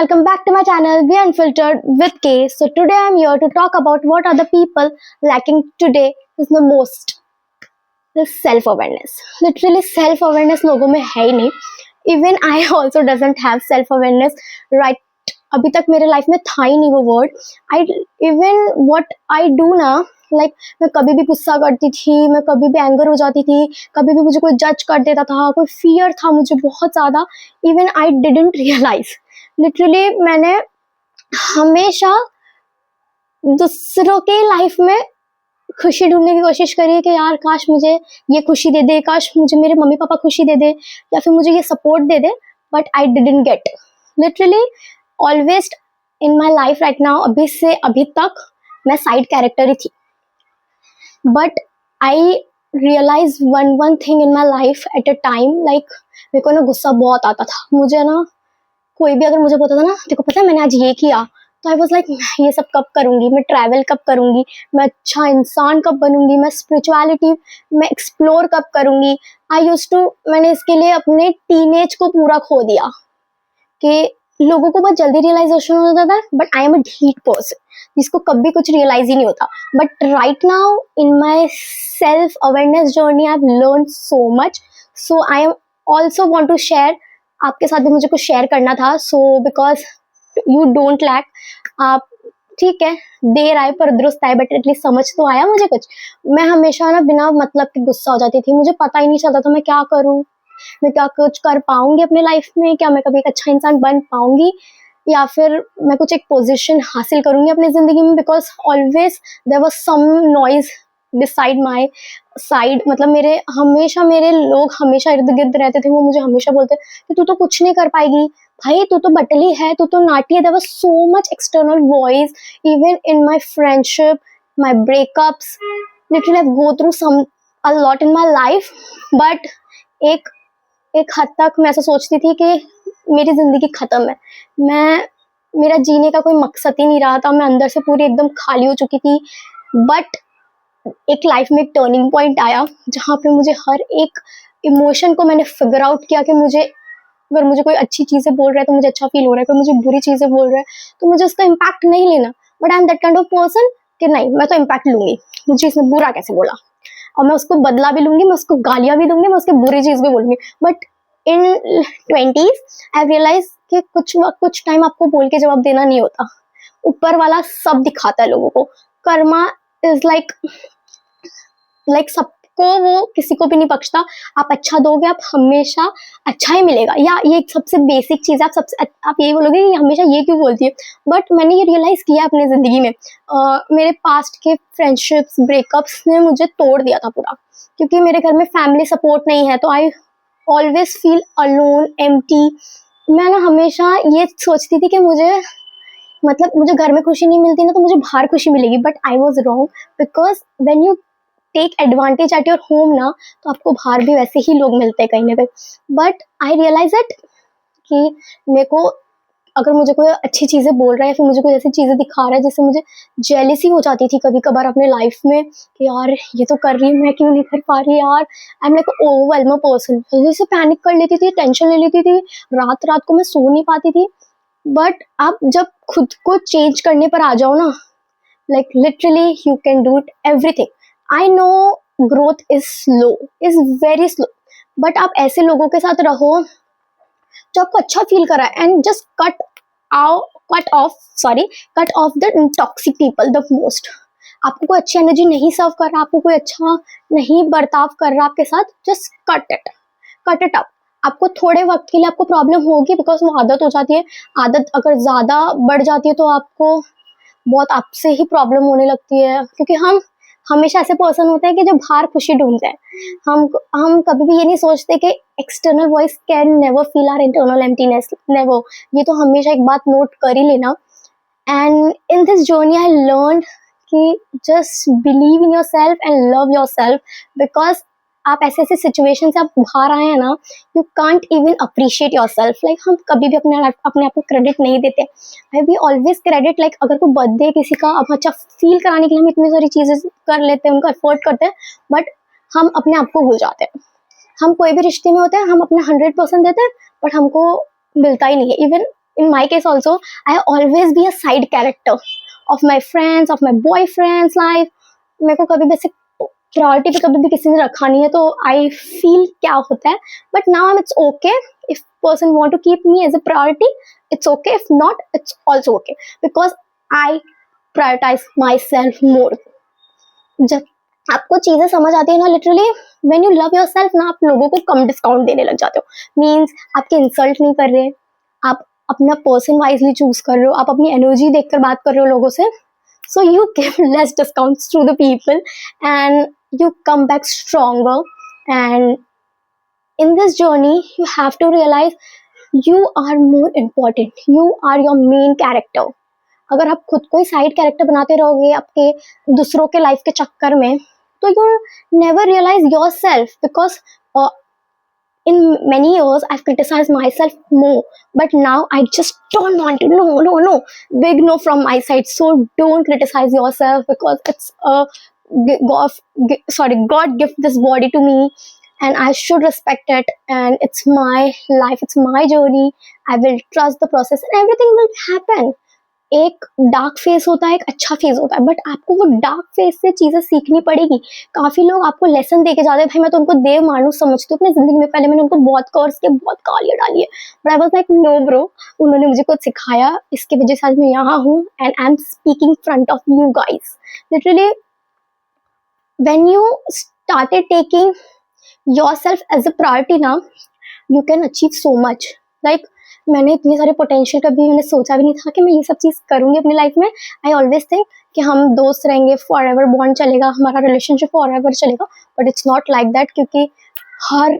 welcome back to my channel Be Unfiltered with K. So today I'm here to talk about what are the people lacking today is the most. The self-awareness. Literally self-awareness लोगों में है ही नहीं. Even I also doesn't have self-awareness right. अभी तक मेरे life में था ही नहीं वो word. I even what I do ना, लाइक मैं कभी भी गुस्सा करती थी, मैं कभी भी एंगर हो जाती थी, कभी भी मुझे कोई जज कर देता था, कोई फियर था मुझे बहुत ज़्यादा. Even I didn't realise. Literally मैंने हमेशा दूसरों के लाइफ में खुशी ढूंढने की कोशिश करी है कि यार काश मुझे ये खुशी दे दे, काश मुझे मेरे मम्मी पापा खुशी दे दे, या फिर मुझे ये सपोर्ट दे दे. But I didn't get. Literally always in my life right now, अभी से अभी तक मैं साइड कैरेक्टर ही थी. But I realise one thing in my life at a time. Like मेरे को ना गुस्सा बहुत आता था. मुझे ना कोई भी अगर मुझे बोलता था ना, देखो पता है मैंने आज ये किया, तो आई वॉज लाइक ये सब कब करूँगी, मैं ट्रैवल कब करूँगी, मैं अच्छा इंसान कब बनूंगी, मैं स्पिरिचुअलिटी मैं एक्सप्लोर कब करूँगी. आई यूज टू, मैंने इसके लिए अपने टीनेज को पूरा खो दिया कि लोगों को बहुत जल्दी रियलाइजेशन हो जाता है. बट आई एम अ ढीठ पर्सन जिसको कभी कुछ रियलाइज ही नहीं होता. But right now in my self awareness journey I have learn so much. So I am also want to share. आपके साथ भी मुझे कुछ शेयर करना था. So because you don't lack. आप ठीक है, देर आए पर दुरुस्त आए, बट एटलीस्ट समझ तो आया मुझे कुछ. मैं हमेशा ना बिना मतलब के गुस्सा हो जाती थी. मुझे पता ही नहीं चलता था मैं क्या करूँ, मैं क्या कुछ कर पाऊंगी अपने लाइफ में, क्या मैं कभी एक अच्छा इंसान बन पाऊंगी, या फिर मैं कुछ एक पोजीशन हासिल करूंगी अपनी ज़िंदगी में. Because always there was some noise decide my side. मतलब मेरे लोग हमेशा इर्द गिर्द रहते थे. वो मुझे हमेशा बोलते कि तू तो कुछ नहीं कर पाएगी भाई, तू तो बटली है, तू तो नाटी है. There was so much external voice even in my friendship, my breakups. Literally I go through some a lot in my life. But एक हद तक मैं ऐसा सोचती थी कि मेरी ज़िंदगी ख़त्म है, मेरा जीने का कोई मकसद ही नहीं रहा था. मैं अंदर से पूरी एकदम खाली हो चुकी थी. बट एक लाइफ में एक टर्निंग पॉइंट आया जहाँ पे मुझे हर एक इमोशन को मैंने फिगर आउट किया कि अगर मुझे कोई अच्छी चीज़ें बोल रहा है तो मुझे अच्छा फील हो रहा है, कोई मुझे बुरी चीज़ें बोल रहा है तो मुझे उसका इम्पैक्ट नहीं लेना. But I am that kind of person कि नहीं, मैं तो इम्पैक्ट लूँगी. मुझे इसने बुरा कैसे बोला, और मैं उसको बदला भी लूँगी, मैं उसको गालियाँ भी दूंगी, मैं उसकी बुरी चीज़ भी बोलूँगी. But in 20s I realise कि कुछ टाइम आपको बोल के जवाब देना नहीं होता. ऊपर वाला सब दिखाता है लोगों को. कर्मा इज लाइक सबको, वो किसी को भी नहीं बख्शता. आप अच्छा दोगे, आप हमेशा अच्छा ही मिलेगा. या ये एक सबसे बेसिक चीज़ है. आप यही बोलोगे कि हमेशा ये क्यों बोलती है. बट मैंने ये रियलाइज़ किया अपनी ज़िंदगी में. मेरे पास्ट के फ्रेंडशिप्स, ब्रेकअप्स ने मुझे तोड़ दिया था पूरा, क्योंकि मेरे घर में फैमिली सपोर्ट नहीं है. तो I always feel alone, empty. मैं ना हमेशा ये सोचती थी कि मुझे घर में खुशी नहीं मिलती ना, तो मुझे बाहर खुशी मिलेगी. But I was wrong. Because when you take advantage at your home ना, तो आपको बाहर भी वैसे ही लोग मिलते हैं कहीं ना कहीं. बट आई रियलाइज इट कि मेरे को, अगर मुझे कोई अच्छी चीज़ें बोल रहा है या फिर मुझे कोई ऐसी चीज़ें दिखा रहा है जिससे मुझे जेलिसी हो जाती थी कभी कभार अपने लाइफ में कि यार ये तो कर रही है, मैं क्यों नहीं कर पा रही यार. I am like overwhelm person. जल्दी से पैनिक कर लेती थी, टेंशन ले लेती थी, रात रात को मैं सो नहीं पाती थी. बट आप जब खुद को चेंज करने पर आ जाओ ना, like literally you can do it everything. I know growth is slow, is very slow. But आप ऐसे लोगों के साथ रहो जो आपको अच्छा फील करा है, and just cut off the toxic people the most. आपको कोई अच्छी एनर्जी नहीं सर्व कर रहा, आपको कोई अच्छा नहीं बर्ताव कर रहा आपके साथ, जस्ट कट इट अप. आपको थोड़े वक्त के लिए आपको प्रॉब्लम होगी, बिकॉज वो आदत हो जाती है. आदत अगर ज़्यादा बढ़ जाती है तो आपको बहुत आपसे ही प्रॉब्लम होने लगती है. क्योंकि हम हमेशा ऐसे पर्सन होते हैं कि जो बाहर खुशी ढूंढते हैं. हम कभी भी ये नहीं सोचते कि external voice can never feel our internal emptiness, never. ये तो हमेशा एक बात नोट कर ही लेना. And in this journey I learn कि just believe in yourself and love your self. Because आप ऐसे ऐसे सिचुएशन से आप बाहर आए हैं ना, you can't even appreciate your self. Like हम कभी भी अपने आप को क्रेडिट नहीं देते. आई वी ऑलवेज क्रेडिट, लाइक अगर कोई बर्थडे किसी का अब अच्छा फील कराने के लिए हम इतनी सारी चीज़ें कर लेते हैं, उनका एफर्ट करते हैं, बट हम अपने आप को भूल जाते हैं. हम कोई भी रिश्ते में होते हैं, हम अपना 100% देते हैं, बट हमको मिलता ही नहीं है. Even in my case also, I always be a side character of my friends, of my boyfriend's life. मेरे को कभी बेसिक प्रायोरिटी पे कभी भी किसी ने रखा नहीं है, तो आई फील क्या होता है. But now it's okay if person want to keep me as a priority, it's okay. If not, it's also okay, because I prioritise my self more. जब आपको चीजें समझ आती है ना, literally when you love your self ना, आप लोगों को कम डिस्काउंट देने लग जाते हो. मीन्स आपके इंसल्ट नहीं कर रहे, आप अपना पर्सन वाइजली चूज कर रहे हो, आप अपनी एनर्जी देखकर बात कर रहे हो लोगों से. So you give less discounts to the people and you come back stronger. And in this journey, you have to realize you are more important. You are your main character. अगर आप खुद को ही साइड कैरेक्टर बनाते रहोगे आपके दूसरों के life के चक्कर में, तो you never realise your self. Because in many years I've criticized myself more, but now I just don't want to. No, big no from my side. So don't criticize yourself, because it's God give this body to me and I should respect it, and it's my life, it's my journey. I will trust the process and everything will happen. एक dark face होता है, एक अच्छा face होता है, but आपको वो dark face से चीजें सीखनी पड़ेगी. काफी लोग आपको लेसन देके जाते हैं. भाई मैं तो उनको देव मानुस समझती हूँ अपनी जिंदगी में. पहले मैंने उनको बहुत कर्स किया, बहुत गालियां डाली है, but I was like no bro, उन्होंने मुझे कुछ सिखाया, इसकी वजह से आज मैं यहाँ हूँ and I am speaking front of you guys. Literally when you started taking yourself as a priority ना, you can achieve so much. Like मैंने इतनी सारे पोटेंशियल कभी मैंने सोचा भी नहीं था कि मैं ये सब चीज़ करूँगी अपनी लाइफ में. आई ऑलवेज थिंक कि हम दोस्त रहेंगे, फॉर एवर बॉन्ड चलेगा, हमारा रिलेशनशिप फॉर एवर चलेगा, but it's not like that. क्योंकि हर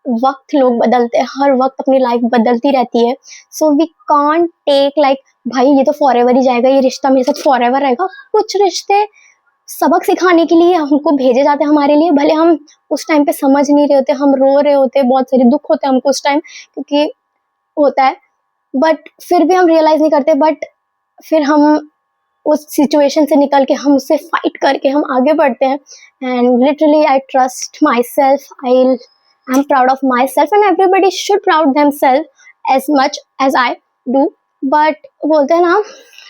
वक्त लोग बदलते हैं, हर वक्त अपनी लाइफ बदलती रहती है. So we can't take like भाई ये तो फॉर एवर ही जाएगा, ये रिश्ता मेरे साथ फॉर एवर रहेगा. कुछ रिश्ते सबक सिखाने के लिए हमको भेजे जाते हैं हमारे लिए, भले हम उस टाइम पे समझ नहीं रहे होते, हम रो रहे होते, बहुत सारे दुख होते हैं हमको उस टाइम, क्योंकि होता है, बट फिर भी हम रियलाइज नहीं करते. बट फिर हम उस सिचुएशन से निकल के हम उससे फाइट करके हम आगे बढ़ते हैं. And literally I trust my self, I am proud of my self and everybody should proud them self as much as I do. But बोलते हैं ना,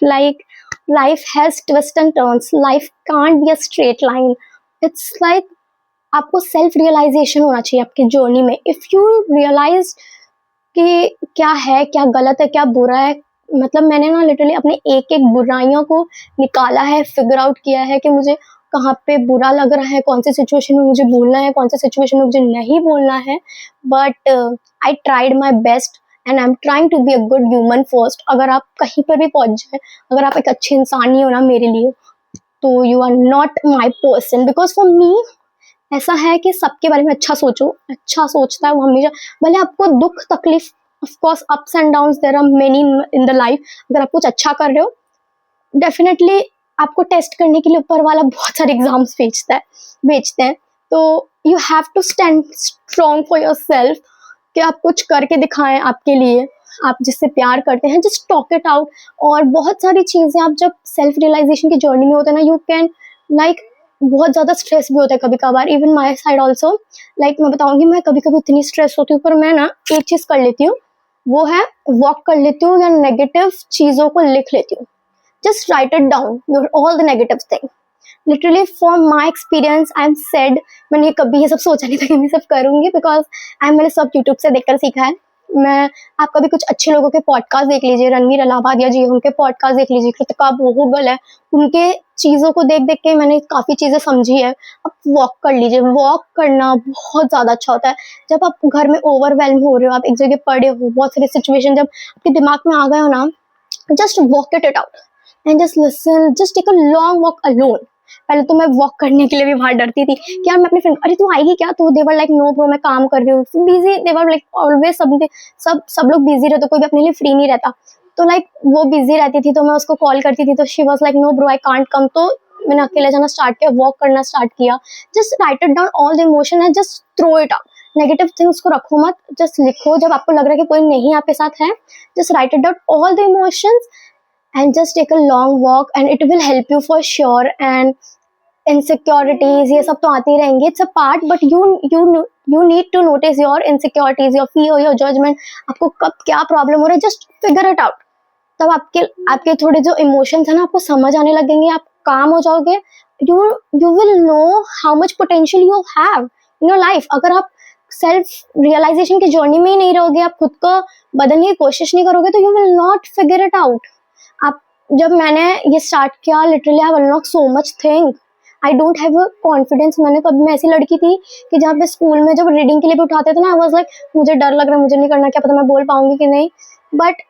like life has twist and turns, life can't be a straight line. It's like आपको self realisation होना चाहिए आपकी journey में. If you realise कि क्या है, क्या गलत है, क्या बुरा है. मतलब मैंने ना लिटरली अपने एक एक बुराइयों को निकाला है, फिगर आउट किया है कि मुझे कहाँ पे बुरा लग रहा है, कौन सी सिचुएशन में मुझे बोलना है, कौन सी सिचुएशन में मुझे नहीं बोलना है. But I tried my best and I am trying to be a good human first. अगर आप कहीं पर भी पहुंच जाए, अगर आप एक अच्छे इंसान ही हो ना मेरे लिए, तो you are not my person. Because for me ऐसा है कि सबके बारे में अच्छा सोचो. अच्छा सोचता है वो हमेशा, भले आपको दुख तकलीफ, of course ups and downs there are many in the life. अगर आप कुछ अच्छा कर रहे हो, डेफिनेटली आपको टेस्ट करने के लिए ऊपर वाला बहुत सारे एग्जाम्स बेचते हैं. तो you have to stand strong for your self, कि आप कुछ करके दिखाएं आपके लिए, आप जिससे प्यार करते हैं. Just talk it out. और बहुत सारी चीज़ें आप जब सेल्फ रियलाइजेशन की जर्नी में होते हैं ना, यू कैन लाइक बहुत ज़्यादा स्ट्रेस भी होता है कभी कभार. Even my side also, like मैं बताऊंगी, मैं कभी कभी इतनी स्ट्रेस होती हूँ, पर मैं ना एक चीज़ कर लेती हूँ, वो है वॉक कर लेती हूँ या नेगेटिव चीज़ों को लिख लेती हूँ. Just write it down, your all the negative thing. Literally for my experience I am said, मैंने कभी ये सब सोचा नहीं था कि मैं सब करूँगी, बिकॉज मैंने सब यूट्यूब से देखकर सीखा है. मैं आप कभी कुछ अच्छे लोगों के पॉडकास्ट देख लीजिए, रणवीर अलाहाबादिया जी, उनके पॉडकास्ट देख लीजिए, कृतिका भोगल है, उनके चीज़ों को देख देख के मैंने काफ़ी चीज़ें समझी है. अब वॉक कर लीजिए. वॉक करना बहुत ज़्यादा अच्छा होता है. जब आप घर में ओवरवेल्म हो रहे हो, आप एक जगह पड़े हो, बहुत सारी सिचुएशन जब आपके दिमाग में आ गए हो ना, just walk it out and just listen. Just take a long walk alone. पहले तो मैं वॉक करने के लिए भी बाहर डरती थी कि यार मैं अपनी फ्रेंड, अरे तू आएगी क्या, तो देवर लाइक नो ब्रो मैं काम कर रही हूँ, बिजी. देवर लाइक ऑलवेज सब लोग बिजी रहते, कोई भी अपने लिए फ्री नहीं रहता. तो लाइक वो बिजी रहती थी, तो मैं उसको कॉल करती थी, तो she was like no bro I can't come. तो मैंने अकेले जाना स्टार्ट किया, वॉक करना स्टार्ट किया. Just write it down all the emotion and just throw it out. Negative things को रखो मत, जस्ट लिखो. जब आपको लग रहा है कि कोई नहीं आपके साथ है, just write it down all the emotions and just take a long walk and it will help you for sure. And insecurities ये सब तो आती रहेंगी, it's a part, but you need to notice your insecurities, your fear, your judgement, आपको कब क्या problem हो रहा है, जस्ट फिगर इट आउट। तब आपके थोड़े जो इमोशंस है ना आपको समझ आने लगेंगे, आप काम हो जाओगे, you you will know how much potential you have in your life. अगर आप सेल्फ रियलाइजेशन की जर्नी में ही नहीं रहोगे, आप खुद को बदलने की कोशिश नहीं करोगे, तो you will not figure it out. आप जब मैंने ये स्टार्ट किया, literally I unlock so much thing. I don't have confidence. मैं ऐसी लड़की थी कि जहाँ पे स्कूल में जब रीडिंग के लिए भी उठाते थे ना, आई वाज लाइक मुझे डर लग रहा है, मुझे नहीं करना, क्या पता मैं बोल पाऊंगी कि नहीं। बट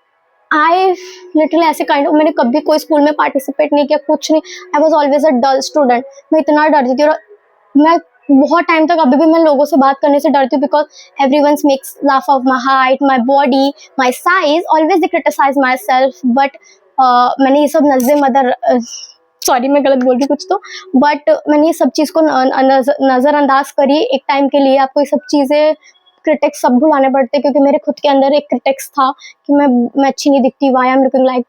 आई लिटरली ऐसे काइंड ऑफ, मैंने कभी कोई स्कूल में पार्टिसिपेट नहीं किया, कुछ नहीं। I was always a dull student. मैं इतना डरती थी, और मैं बहुत टाइम तक अभी भी मैं लोगों से बात करने से डरती हूँ, because every one makes laugh of my height, my body, my size, always they criticise my self. But मैंने ये सब सॉरी मैं गलत बोल रही कुछ तो, बट मैंने ये सब चीज़ को नज़रअंदाज करी एक टाइम के लिए। आपको ये सब चीज़ें, क्रिटिक्स सब भुलाने पड़ते, क्योंकि मेरे खुद के अंदर एक क्रिटिक्स था कि मैं अच्छी नहीं दिखती, why I am looking like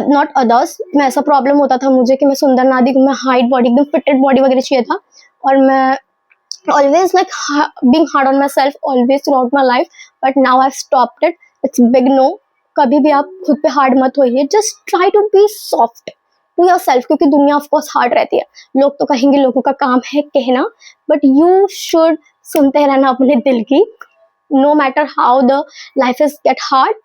not others. मैं ऐसा प्रॉब्लम होता था मुझे कि मैं सुंदर ना दिखूं, मैं हाइट बॉडी, एकदम फिटेड बॉडी वगैरह चाहिए था। और मैं always like being hard on my self always throughout my life, but now I stopped it. It's big no. कभी भी आप खुद पे हार्ड मत होइए, just try to be soft to your self, क्योंकि दुनिया ऑफकोर्स हार्ड रहती है। लोग तो कहेंगे, लोगों का काम है कहना, बट यू शुड सुनते रहना अपने दिल की। No matter how the life is get hard,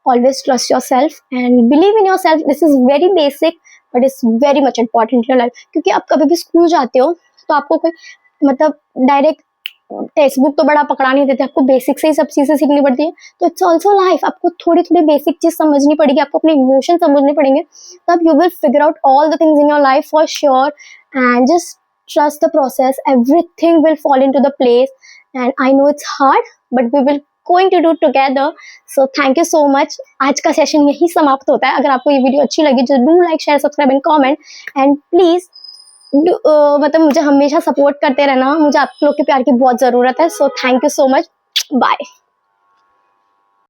always trust yourself and believe in yourself. This is very basic, but it's very much important in your life. क्योंकि आप कभी भी स्कूल जाते हो तो आपको कोई मतलब डायरेक्ट टेक्स्ट बुक तो बड़ा पकड़ा नहीं देते, आपको बेसिक से ही सब चीज़ें सीखनी पड़ती है। तो इट्स ऑल्सो लाइफ, आपको थोड़ी थोड़ी बेसिक चीज़ समझनी पड़ेगी, आपको अपने इमोशन समझने पड़ेंगे, तब you will figure out all the things in your life for sure. And just trust the process, everything will fall into the place, and I know it's hard, but we will going to do together. So thank you so much. आज का session यही समाप्त होता है। अगर आपको ये video अच्छी लगी तो do like, share, subscribe and comment, and please मतलब मुझे हमेशा सपोर्ट करते रहना, मुझे आप लोग के प्यार की बहुत ज़रूरत है। So thank you so much, bye.